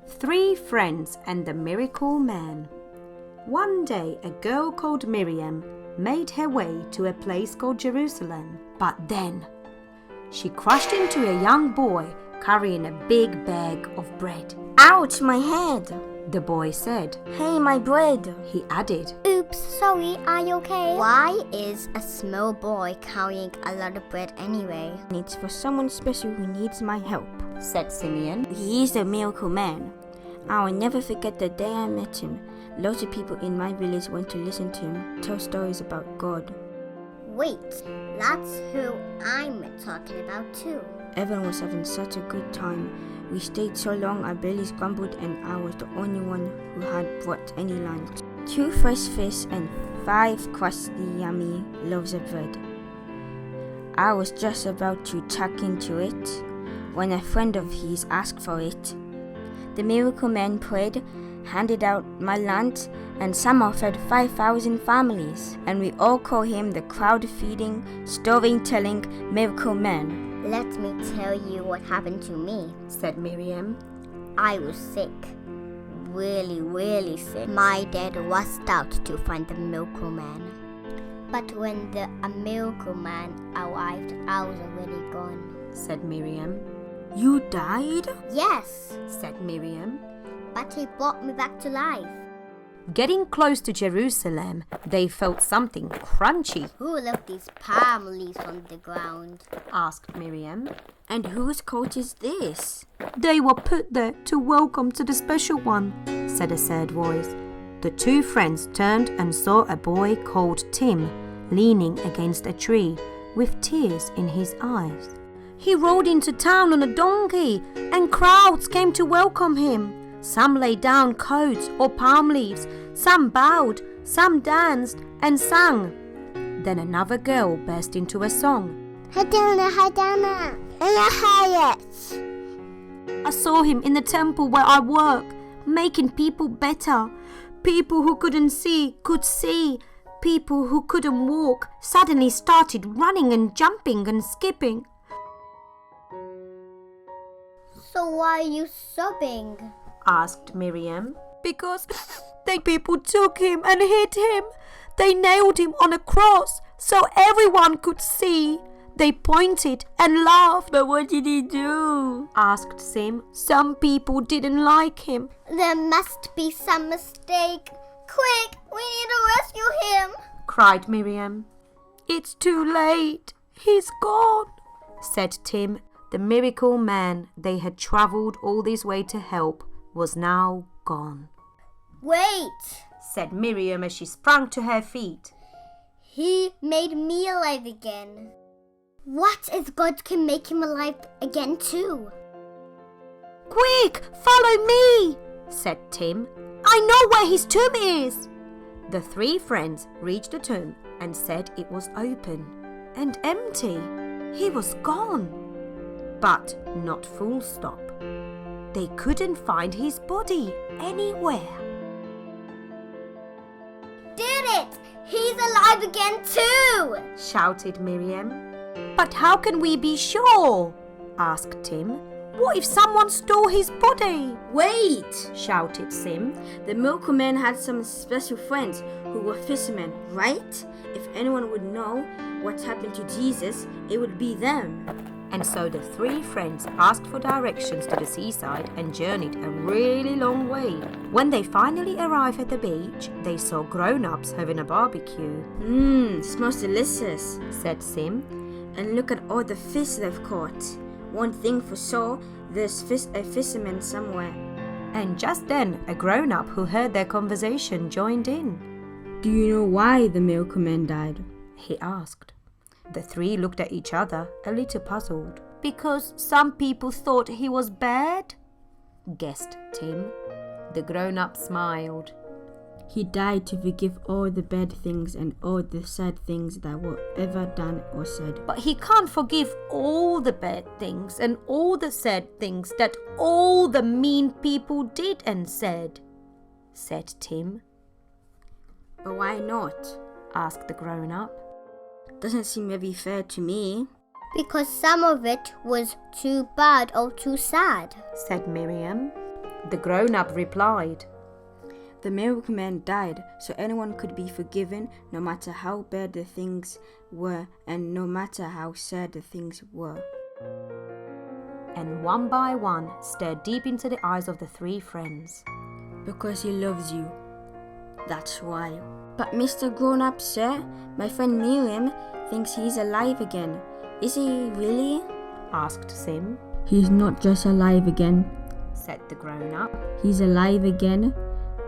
Three Friends and the Miracle Man. One day a girl called Miriam made her way to a place called Jerusalem, but then she crashed into a young boy carrying a big bag of bread. Ouch, my head! The boy said. Hey, my bread! He added. Oops, sorry, are you okay? Why is a small boy carrying a lot of bread anyway? It's for someone special who needs my help, said Simeon. He is the miracle man. I will never forget the day I met him. Lots of people in my village went to listen to him tell stories about God. Wait, that's who I'm talking about too. Everyone was having such a good time. We stayed so long our bellies grumbled and I was the only one who had brought any lunch. 2 fresh fish and 5 crusty yummy loaves of bread. I was just about to tuck into it when a friend of his asked for it. The miracle man prayed, handed out my lunch, and somehow fed 5,000 families. And we all call him the crowd-feeding, storytelling miracle man. Let me tell you what happened to me, said Miriam. I was sick. Really sick. My dad rushed out to find the miracle man. But when the miracle man arrived, I was already gone, said Miriam. You died? Yes, said Miriam. But he brought me back to life. Getting close to Jerusalem, they felt something crunchy. Who left these palm leaves on the ground? Asked Miriam. And whose coat is this? They were put there to welcome to the special one, said a sad voice. The 2 friends turned and saw a boy called Tim leaning against a tree with tears in his eyes. He rode into town on a donkey and crowds came to welcome him. Some laid down coats or palm leaves, some bowed, some danced and sang. Then another girl burst into a song. Hosanna, Hosanna, in the highest. I saw him in the temple where I work, making people better. People who couldn't see could see. People who couldn't walk suddenly started running and jumping and skipping. So why are you sobbing? Asked Miriam. Because they people took him and hit him. They nailed him on a cross so everyone could see. They pointed and laughed. But what did he do? Asked Sim. Some people didn't like him. There must be some mistake. Quick, we need to rescue him, cried Miriam. It's too late. He's gone, said Tim. The miracle man they had travelled all this way to help was now gone. Wait, said Miriam as she sprang to her feet. He made me alive again. What if God can make him alive again too? Quick, follow me, said Tim. I know where his tomb is. The 3 friends reached the tomb and said it was open and empty. He was gone. But not full stop. They couldn't find his body anywhere. Did it! He's alive again too! Shouted Miriam. But how can we be sure? Asked Tim. What if someone stole his body? Wait! Shouted Sim. The miracle man had some special friends who were fishermen, right? If anyone would know what happened to Jesus, it would be them. And so the 3 friends asked for directions to the seaside and journeyed a really long way. When they finally arrived at the beach, they saw grown-ups having a barbecue. Smells delicious, said Sim. And look at all the fish they've caught. One thing for sure, there's a fisherman somewhere. And just then, a grown-up who heard their conversation joined in. Do you know why the miracle man died? He asked. The 3 looked at each other, a little puzzled. Because some people thought he was bad? Guessed Tim. The grown-up smiled. He died to forgive all the bad things and all the sad things that were ever done or said. But he can't forgive all the bad things and all the sad things that all the mean people did and said, said Tim. But why not? Asked the grown-up. Doesn't seem very fair to me. Because some of it was too bad or too sad, said Miriam. The grown-up replied, The miracle man died so anyone could be forgiven no matter how bad the things were and no matter how sad the things were. And one by one stared deep into the eyes of the three friends. Because he loves you. That's why. But Mr. Grown-up, sir, my friend Miriam thinks he's alive again. Is he really? Asked Sim, He's not just alive again. said the grown-up. He's alive again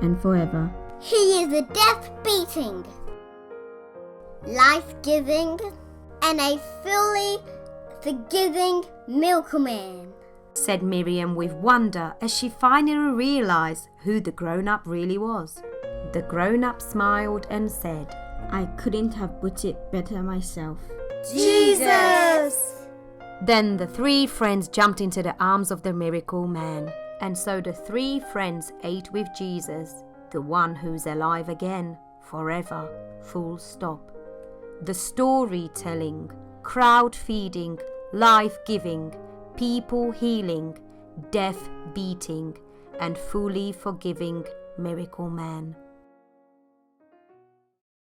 and forever. He is a death-beating, life-giving, and a fully forgiving milkman, Said Miriam with wonder as she finally realized who the grown-up really was. The grown-up smiled and said, I couldn't have put it better myself. Jesus! Then the three friends jumped into the arms of the miracle man. And so the three friends ate with Jesus, the one who's alive again, forever, full stop. The storytelling, crowd feeding, life-giving, people healing, death beating, and fully forgiving miracle man.